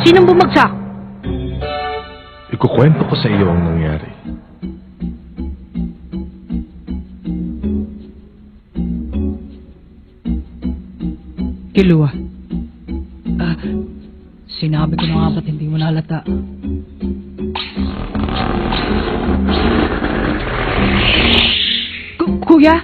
Sinong bumagsak? Ikukwento ko sa iyo ang nangyari. Kilua. Sinabi ko na nga ba't hindi mo nalata? Kuya?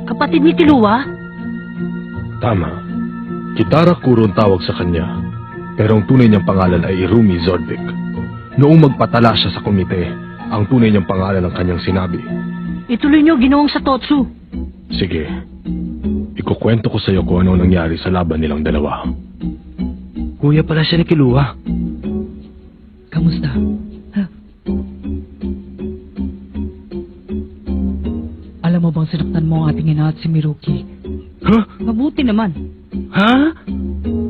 Kapatid ni Kilua? Tama. Kitara Kuro ang tawag sa kanya, pero ang tunay niyang pangalan ay Irumi Zordik. Noong magpatala siya sa komite, ang tunay niyang pangalan ang kanyang sinabi. Ituloy niyo ginawang sa Totsu. Sige, ikukwento ko sa iyo kung ano nangyari sa laban nilang dalawa. Kuya pala siya ni Kilua. Kamusta? Alam mo bang sinaktan mo ang ating ina at si Miruki? Huh? Mabuti naman. Ha?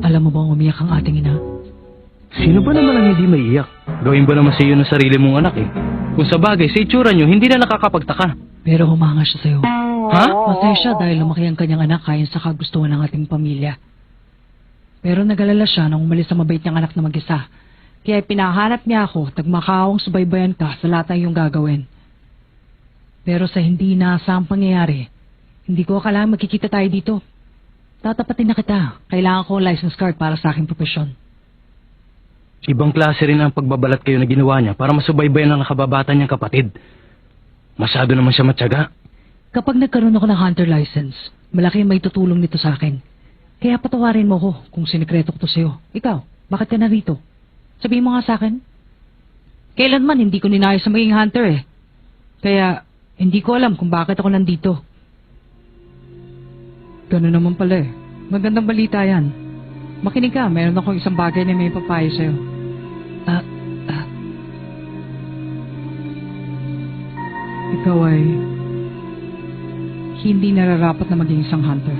Alam mo bang umiyak ang ating ina? Sino ba naman ang hindi maiiyak? Gawin ba naman sa iyo ng sarili mong anak eh? Kung sa bagay, sa itsura niyo, hindi na nakakapagtaka. Pero humanga siya sa'yo. Ha? Masaya siya dahil lumaki ang kanyang anak ayon sa kagustuhan ng ating pamilya. Pero nag-alala siya nang umalis ang mabait niyang anak na mag-isa. Kaya pinahanap niya ako, tagmakawang subaybayan ka sa lahat ng iyong gagawin. Pero sa hindi inaasahang pangyayari, hindi ko akalaang magkikita tayo dito. Tatapatin na kita. Kailangan ko ang license card para sa aking propesyon. Ibang klase rin ang pagbabalat kayo na ginawa niya para masubaybayan ang nakababata niyang kapatid. Masyado naman siya matyaga. Kapag nagkaroon ako ng hunter license, malaki ang may tutulong nito sa akin. Kaya patawarin mo ko kung sinikreto ko to sa'yo. Ikaw, bakit ka narito? Sabihin mo nga sa akin. Kailanman hindi ko ninayos sa maging hunter eh. Kaya hindi ko alam kung bakit ako nandito. Gano'n naman pala eh. Magandang balita yan. Makinig ka, meron akong isang bagay na may papayo sa'yo. Ikaw ay hindi nararapat na maging isang hunter.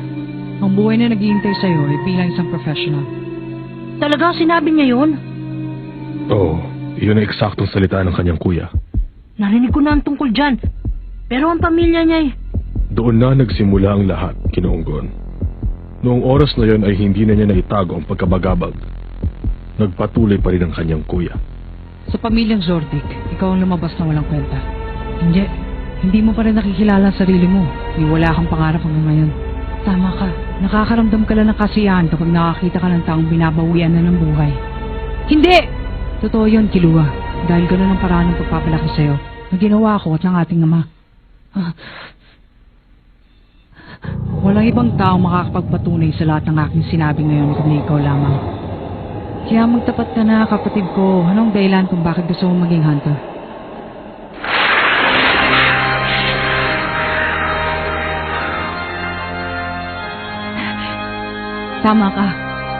Ang buhay na naghihintay sa'yo ay bilang isang professional. Talaga sinabi niya yun? Oo, iyon ang eksaktong salita ng kanyang kuya. Narinig ko na ang tungkol dyan. Pero ang pamilya niya ay... Doon na nagsimula ang lahat, Kinoonggon. Noong oras na yon ay hindi na niya naitago ang pagkabagabag. Nagpatuloy pa rin ang kanyang kuya. Sa pamilyang Zordik, ikaw ang lumabas na walang kwenta. Hindi mo pa rin nakikilala ang sarili mo. Wala kang pangarap hanggang ngayon. Tama ka. Nakakaramdam ka lang ng kasiyahan kapag nakakita ka ng taong binabawian na ng buhay. Hindi! Totoo yun, Kilua. Dahil gano'n ang paraan ng pagpapalaki sa'yo na ginawa ko at ng ating ama. Walang ibang taong makakapagpatunay sa lahat ng aking sinabi ngayon kundi ikaw lamang. Kaya magtapat ka na, kapatid ko. Anong dahilan kung bakit gusto mong maging hunter? Tama ka.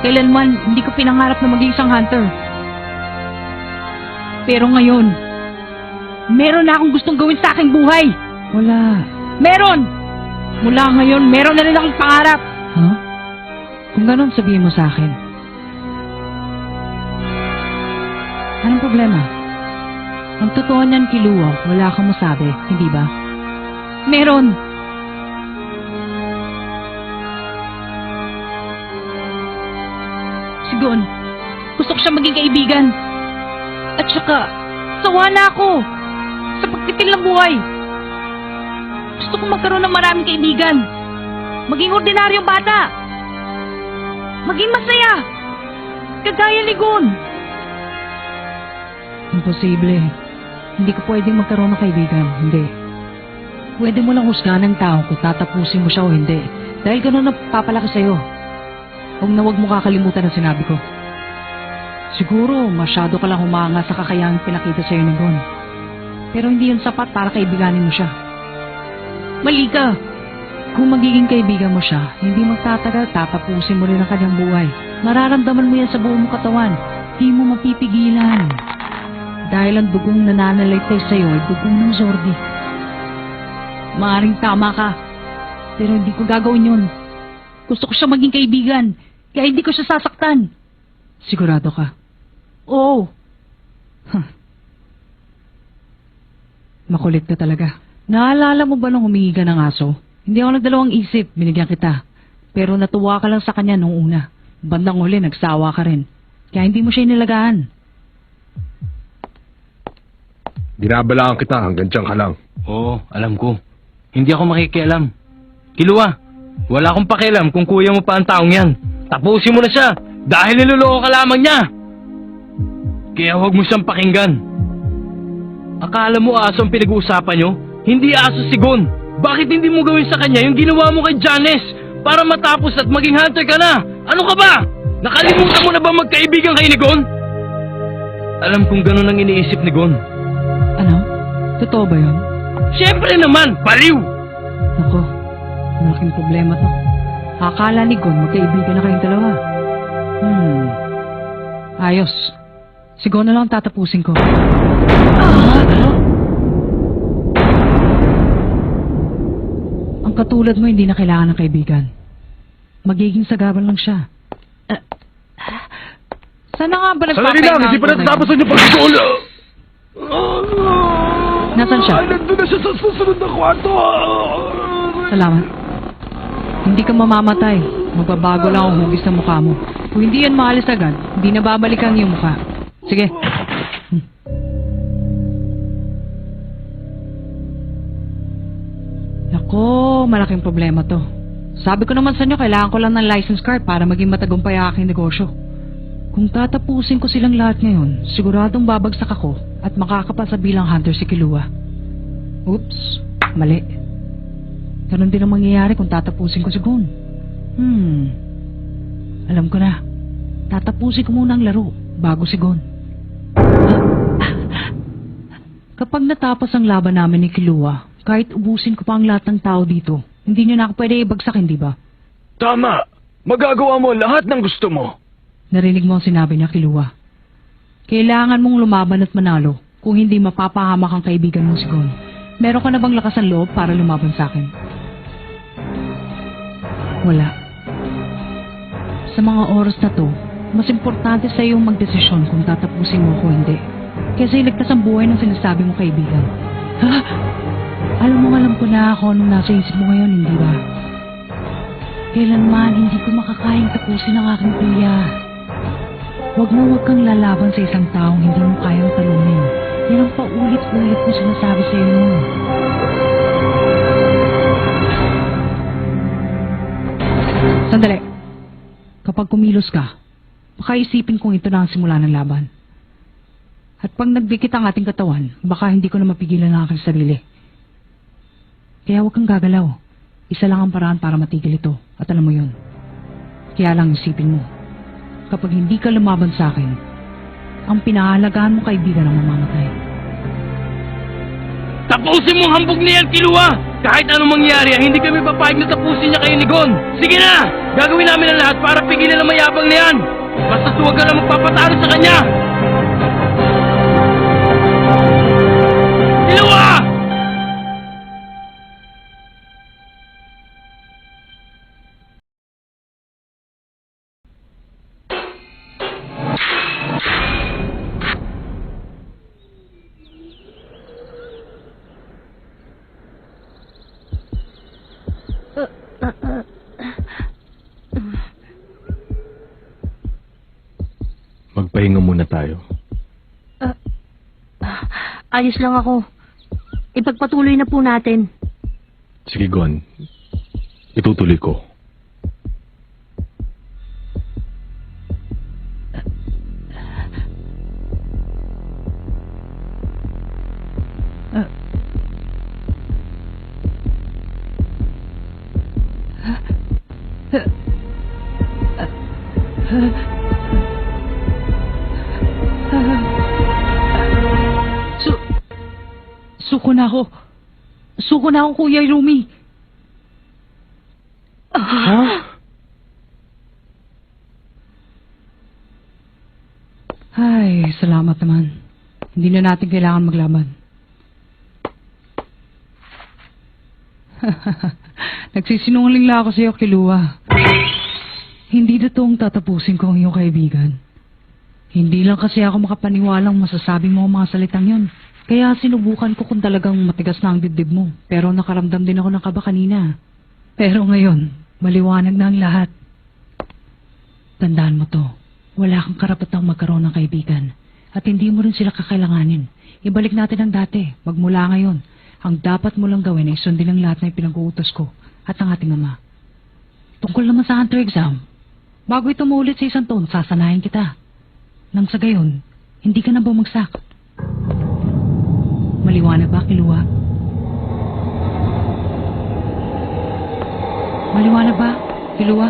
Kailanman, hindi ko pinangarap na maging isang hunter. Pero ngayon, meron na akong gustong gawin sa aking buhay. Wala. Meron! Mula ngayon, meron na rin akong pangarap. Huh? Kung ganon, sabihin mo sa akin. Anong problema? Ang totoo niyan, Kilua, wala kang masabi, hindi ba? Meron! Sigon, gusto ko siya maging kaibigan. At saka, sawa na ako sa pagtitil ng buhay. Gusto ko magkaroon ng maraming kaibigan. Maging ordinaryong bata. Maging masaya. Kagaya ni Gon. Imposible. Hindi ko pwedeng magkaroon ng kaibigan. Hindi. Pwede mo lang husgahan ng tao kung tatapusin mo siya o hindi. Dahil ganun ang papalaki sa'yo. Huwag na huwag mo kakalimutan ang sinabi ko. Siguro, masyado ka lang humanga sa kakayahang pinakita sa'yo ni Gon. Pero hindi yun sapat para kaibiganin mo siya. Mali ka! Kung magiging kaibigan mo siya, hindi magtatagal, tatapusin mo rin ang kanyang buhay. Mararamdaman mo yan sa buong mong katawan. Di mo mapipigilan. Dahil ang dugong nananalaytay sa'yo ay dugong ng Zordi. Maaring tama ka, pero hindi ko gagawin yun. Gusto ko siya maging kaibigan, kaya hindi ko siya sasaktan. Sigurado ka? Oo. Makulit ka talaga. Naalala mo ba nung humingi ka ng aso? Hindi ako nagdalawang isip, binigyan kita. Pero natuwa ka lang sa kanya nung una. Bandang huli, nagsawa ka rin. Kaya hindi mo siya inilagaan. Binabalaan kita hanggang tiyan ka lang. Oo, alam ko. Hindi ako makikialam. Kilua, wala akong pakialam kung kuya mo pa ang taong yan. Tapusin mo na siya dahil niloloko ka lamang niya. Kaya huwag mo siyang pakinggan. Akala mo aso ang pinag-uusapan nyo? Hindi aso si Gon. Bakit hindi mo gawin sa kanya yung ginawa mo kay Janice para matapos at maging hunter ka na? Ano ka ba? Nakalimutan mo na ba magkaibigan kayo ni Gon? Alam kong ganun ang iniisip ni Gon. Ano? Totoo ba yun? Siyempre naman, baliw! Nako, malaking problema to. Akala ni Gon magkaibigan na kayong dalawa. Ayos. Siguro na lang tatapusin ko. Ang katulad mo hindi na kailangan ng kaibigan. Magiging sagabal lang siya. Sana nga ba Sandali lang, hindi pa natatapos ang iyong pag-school. Nasaan siya? Nandun na siya sa susunod na kwarto. Salamat. Hindi ka mamamatay. Magbabago lang ang hugis sa mukha mo. Kung hindi yan maalis agad, hindi na babalikan yung mukha. Sige. Nako, malaking problema to. Sabi ko naman sa inyo, kailangan ko lang ng license card para maging matagumpay ang aking negosyo. Kung tatapusin ko silang lahat ngayon, siguradong babagsak ako at makakapasa bilang hunter si Kilua. Oops, mali. Ganon din ang mangyayari kung tatapusin ko si Gon. Alam ko na. Tatapusin ko muna ang laro bago si Gon. Kapag natapos ang laban namin ni Kilua, kahit ubusin ko pa ang lahat ng tao dito, hindi nyo na ako pwede ibagsakin, di ba? Tama! Magagawa mo lahat ng gusto mo. Narinig mo ang sinabi niya, Kilua. Kailangan mong lumaban at manalo kung hindi mapapahamak ang kaibigan mo si Gon. Meron ka na bang lakas ng loob para lumaban sa akin? Wala. Sa mga oras na to, mas importante sa iyong magdesisyon kung tatapusin mo o hindi. Kaysa iligtas ang buhay ng sinasabi mo kaibigan. Ha? Alam ko na ako anong nasa isip mo ngayon, hindi ba? Kailanman hindi ko makakayang tapusin ang aking kuya. Huwag kang lalaban sa isang taong hindi mo kayang talunin. Yan ang paulit-ulit ko sinasabi sa iyo. Sandali. Kapag kumilos ka, baka isipin kong ito na ang simula ng laban. At pag nagdikit ang ating katawan, baka hindi ko na mapigilan ang aking sarili. Kaya huwag kang gagalaw. Isa lang ang paraan para matigil ito. At alam mo yun. Kaya lang isipin mo. Kapag hindi ka lumaban sa akin, ang pinahalagaan mo kaibigan ang mamamatay. Tapusin mo ang hambog niyan, Kilua! Kahit anong mangyari, hindi kami papayag na tapusin niya kayo ni Gon. Sige na! Gagawin namin ang lahat para pigilan ang mayabang niyan. Basta huwag ka na magpapatalo sa kanya! Kilua! Magpahinga muna tayo. Ayos lang ako. Ipagpatuloy na po natin. Sige, Gon. Itutuloy ko. Suko na ako. Suko na ako, Kuya Rumi. Ha? Ay, salamat naman. Hindi na natin kailangan maglaban. Nagsisinungaling lang ako sa iyo, Kilua. Hindi totoong tatapusin ko ang iyong kaibigan. Hindi lang kasi ako makapaniwalang masasabi mo ang mga salitang yun. Kaya sinubukan ko kung talagang matigas na ang dibdib mo. Pero nakaramdam din ako ng kaba kanina. Pero ngayon, maliwanag na ang lahat. Tandaan mo to, wala kang karapatang magkaroon ng kaibigan. At hindi mo rin sila kakailanganin. Ibalik natin ang dati, magmula ngayon. Ang dapat mo lang gawin ay sundin ang lahat na ipinag-uutos ko at ang ating ama. Tungkol naman sa hunter exam, bago ito maulit sa isang taon, sasanayin kita. Nang sa gayon, hindi ka na bumagsak. Maliwanag ba, Kilua? Maliwanag ba, Kilua?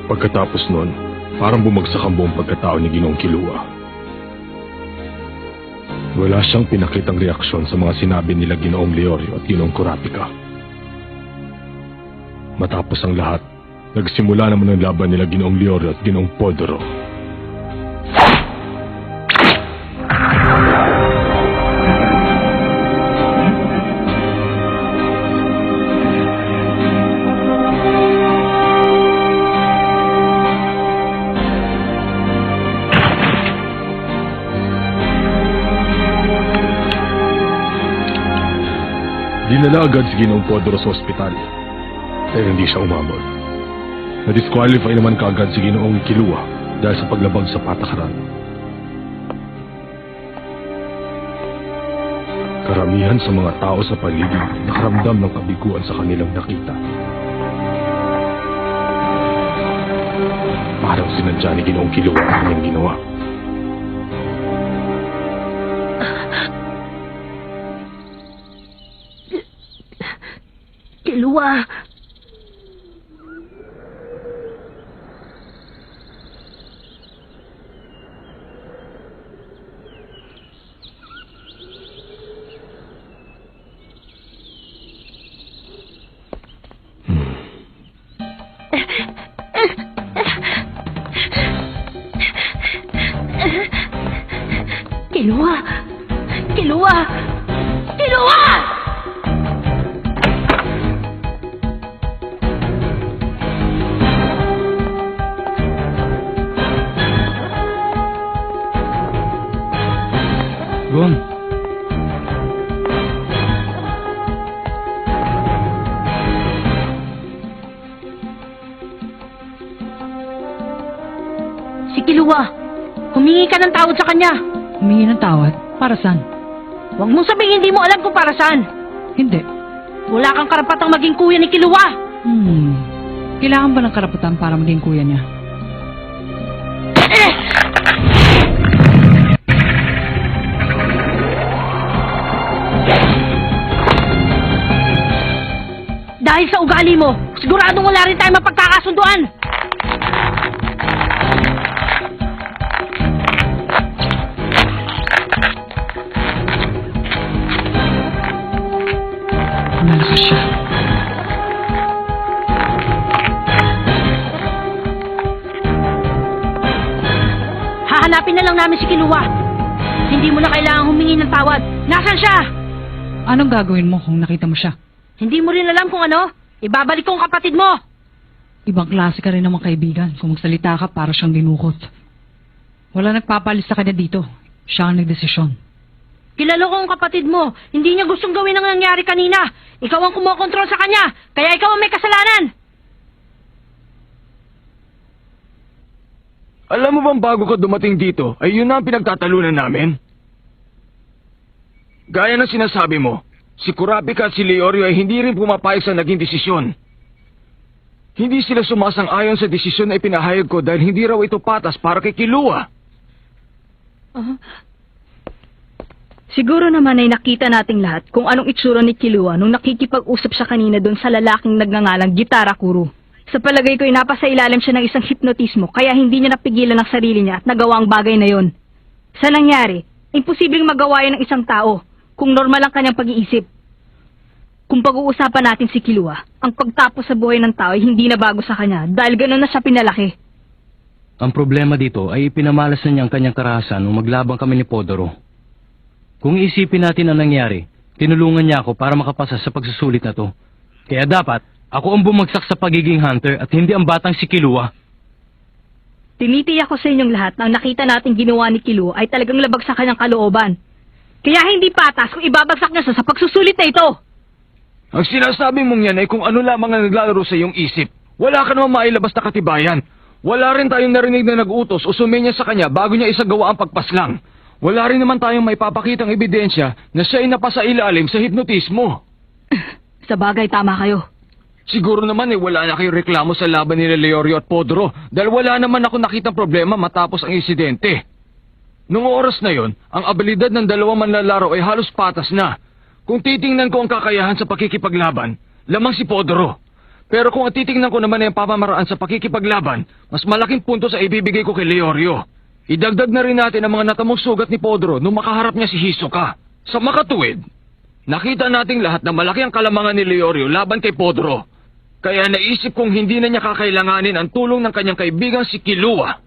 Pagkatapos nun, parang bumagsak ang buong pagkatao ni Ginoong Kilua. Wala siyang pinakitang reaksyon sa mga sinabi nila Ginoong Leorio at Ginoong Kurapika. Matapos ang lahat, nagsimula naman ang laban nila Ginoong Leorio at Ginoong Podoro. Dinala agad si Ginoong Podoro sa ospital, pero hindi siya umabot. Na-disqualify naman kaagad si Ginoong Kilua dahil sa paglabag sa patakaran. Karamihan sa mga tao sa paligid nakaramdam ng kabiguan sa kanilang nakita. Parang sinadya ni Ginoong Kilua ang kanyang ginawa. Kilua! Kilua! Kilua! Kilua! Gon, Si Kilua! Humingi ka ng tawad sa kanya! Humingi ng tawad? Para saan? Huwag mong sabihin hindi mo alam kung para saan! Hindi. Wala kang karapatang maging kuya ni Kilua! Kailangan ba ng karapatan para maging kuya niya? Dahil sa ugali mo, siguradong wala rin tayong mapagkakasunduan! Malakas siya. Hahanapin na lang namin si Kilua. Hindi mo na kailangang humingi ng tawad. Nasaan siya? Anong gagawin mo kung nakita mo siya? Hindi mo rin alam kung ano? Ibabalik ko ang kapatid mo! Ibang klase ka rin naman kaibigan. Kung magsalita ka, para siyang dinukot. Wala nagpapalis sa kanya dito. Siya ang nagdesisyon. Kilala ko ang kapatid mo. Hindi niya gustong gawin ang nangyari kanina. Ikaw ang kumokontrol sa kanya. Kaya ikaw ang may kasalanan. alam mo bang bago ka dumating dito, ay yun na ang pinagtatalunan namin? Gaya ng sinasabi mo, si Kurapika at si Leorio ay hindi rin pumapayag sa naging desisyon. Hindi sila sumasang-ayon sa desisyon na ipinahayag ko dahil hindi raw ito patas para kay Kilua. Siguro naman ay nakita nating lahat kung anong itsura ni Kilua nung nakikipag-usap siya kanina doon sa lalaking nagngangalang Gitara Kuro. Sa palagay ko, napasa ilalim siya ng isang hipnotismo kaya hindi niya napigilan ang sarili niya at nagawa ang bagay na yon. Sa nangyari, imposibleng magawa yan ng isang tao kung normal ang kanyang pag-iisip. Kung pag-uusapan natin si Kilua, ang pagtapos sa buhay ng tao ay hindi na bago sa kanya dahil gano'n na siya pinalaki. Ang problema dito ay ipinamalas na niya ang kanyang karahasan nung maglabang kami ni Podoro. Kung iisipin natin ang nangyari, tinulungan niya ako para makapasa sa pagsusulit na to. Kaya dapat, ako ang bumagsak sa pagiging hunter at hindi ang batang si Kilua. Tinitiyak ko sa inyong lahat na ang nakita natin ginawa ni Kilua ay talagang labag sa kanyang kalooban. Kaya hindi patas kung ibabagsak niya siya sa pagsusulit na ito. Ang sinasabi mong yan ay kung ano lamang ang naglalaro sa iyong isip. Wala ka naman mailabas na katibayan. Wala rin tayong narinig na nag-utos o sumenya sa kanya bago niya isagawa ang pagpaslang. Wala rin naman tayong may papakitang ebidensya na siya ay napasa ilalim sa hipnotismo. Sa bagay, tama kayo. Siguro naman wala na kayong reklamo sa laban ni Leorio at Podoro dahil wala naman ako nakitang problema matapos ang insidente. Noong oras na yon, ang abilidad ng dalawang manlalaro ay halos patas na. Kung titingnan ko ang kakayahan sa pakikipaglaban, lamang si Podoro. Pero kung titingnan ko naman ang pamamaraan sa pakikipaglaban, mas malaking punto sa ibibigay ko kay Leorio. Idagdag na rin natin ang mga natamong sugat ni Podoro nung makaharap niya si Hisoka. Sa makatuwid, nakita nating lahat na malaki ang kalamangan ni Leorio laban kay Podoro. Kaya naisip kong hindi na niya kakailanganin ang tulong ng kanyang kaibigang si Kilua.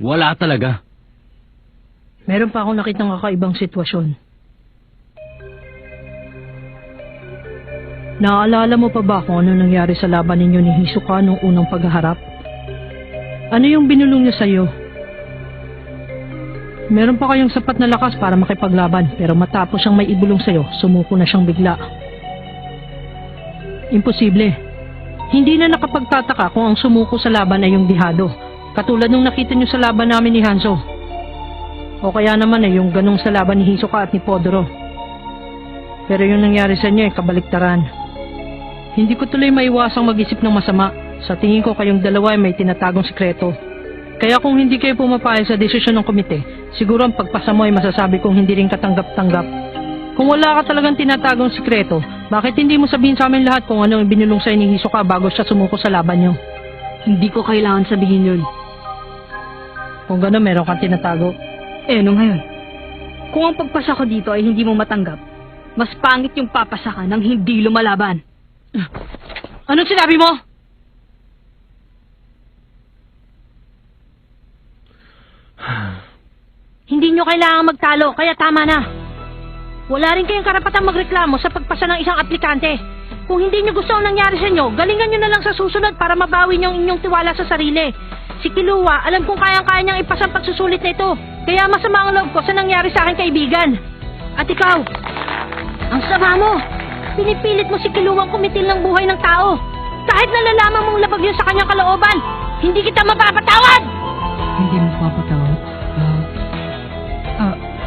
Wala talaga. Meron pa akong nakitang kakaibang sitwasyon. Naaalala mo pa ba kung ano nangyari sa laban ninyo ni Hisoka nung unang paghaharap? Ano yung binulong niya sa'yo? Meron pa kayong sapat na lakas para makipaglaban, pero matapos siyang may ibulong sa'yo, sumuko na siyang bigla. Imposible. Hindi na nakapagtataka kung ang sumuko sa laban ay yung dihado, katulad nung nakita niyo sa laban namin ni Hanzo. O kaya naman ay yung ganong sa laban ni Hisoka at ni Podoro. Pero yung nangyari sa inyo ay kabaliktaran. Hindi ko tuloy maiwasang mag-isip ng masama. Sa tingin ko kayong dalawa ay may tinatagong sikreto. Kaya kung hindi kayo pumapayag sa desisyon ng komite, siguro ang pagpasa mo ay masasabi kong hindi rin katanggap-tanggap. Kung wala ka talagang tinatagong sikreto, bakit hindi mo sabihin sa amin lahat kung ano ang binulong sa ni Hisoka bago siya sumuko sa laban niyo? Hindi ko kailangan sabihin yun. Kung gano'n, meron kang tinatago. Ano ngayon? Kung ang pagpasa ko dito ay hindi mo matanggap, mas pangit yung papasa ka nang hindi lumalaban. Anong sinabi mo? Hindi nyo kailangang magtalo, kaya tama na. Wala rin kayong karapatang magreklamo sa pagpasa ng isang aplikante. Kung hindi nyo gusto ang nangyari sa inyo, galingan nyo na lang sa susunod para mabawi nyo ang inyong tiwala sa sarili. Si Kilua, alam kong kayang-kaya niyang ipasang pagsusulit na ito. Kaya masama ang loob ko sa nangyari sa aking kaibigan. At ikaw, ang sama mo. Pinipilit mo si Kilua kumitil ng buhay ng tao. Kahit nalalaman mong labag yun sa kanyang kalooban, hindi kita mapapatawad! Hindi mo papatawad.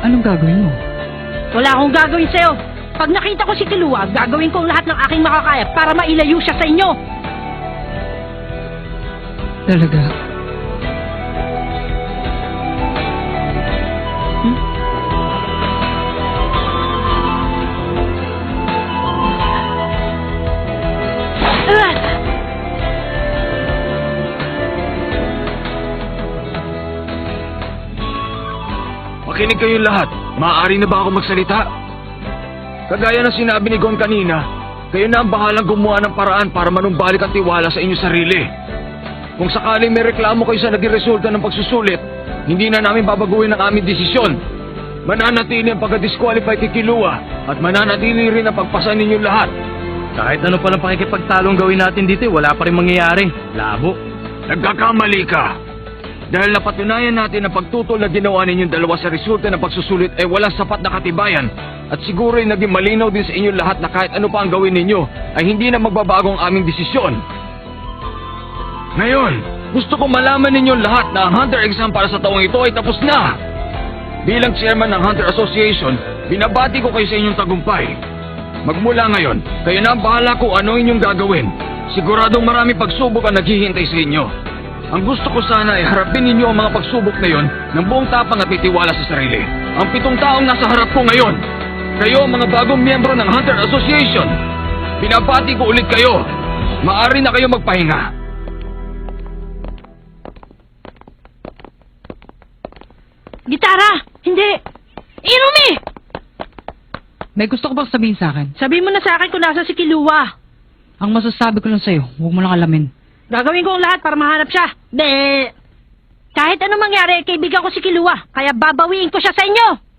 Anong gagawin mo? Wala akong gagawin sa'yo. Pag nakita ko si Kilua, gagawin ko ang lahat ng aking makakaya para mailayo siya sa inyo. Talaga? Makinig kayong lahat. Maaari na ba ako magsalita? Kagaya ng sinabi ni Gon kanina, kayo na ang bahalang gumawa ng paraan para manumbalik ang tiwala sa inyong sarili. Kung sakaling may reklamo kayo sa naging resulta ng pagsusulit, hindi na namin babaguhin ang aming desisyon. Mananatili ang pagka-disqualify kay Kilua at mananatili rin ang pagpasa ninyong lahat. Kahit ano pa ng pakikipagtalong gawin natin dito, wala pa rin mangyayari. Labo. Nagkakamali ka. Dahil napatunayan natin na pagtutol na ginawa ninyong dalawa sa resulta ng pagsusulit ay walang sapat na katibayan at siguro ay naging malinaw din sa inyong lahat na kahit ano pa ang gawin ninyo ay hindi na magbabago ang aming desisyon. Ngayon, gusto ko malaman ninyong lahat na ang Hunter exam para sa taong ito ay tapos na. Bilang chairman ng Hunter Association, binabati ko kayo sa inyong tagumpay. Magmula ngayon, kayo na ang bahala kung ano inyong gagawin. Siguradong marami pagsubok ang naghihintay sa inyo. Ang gusto ko sana ay harapin ninyo ang mga pagsubok na yon ng buong tapang at titiwala sa sarili. Ang 7 taong nasa harap ko ngayon, kayo ang mga bagong miyembro ng Hunter Association. Binabati ko ulit kayo. Maaari na kayo magpahinga. Gitara! Hindi! Inumi! May gusto ko bang sabihin sa akin? Sabi mo na sa akin kung nasa si Kilua. Ang masasabi ko lang sa'yo, huwag mo lang alamin. Gagawin ko ang lahat para mahanap siya. Kahit anong mangyari, kaibigan ko si Kilua, kaya babawiin ko siya sa inyo!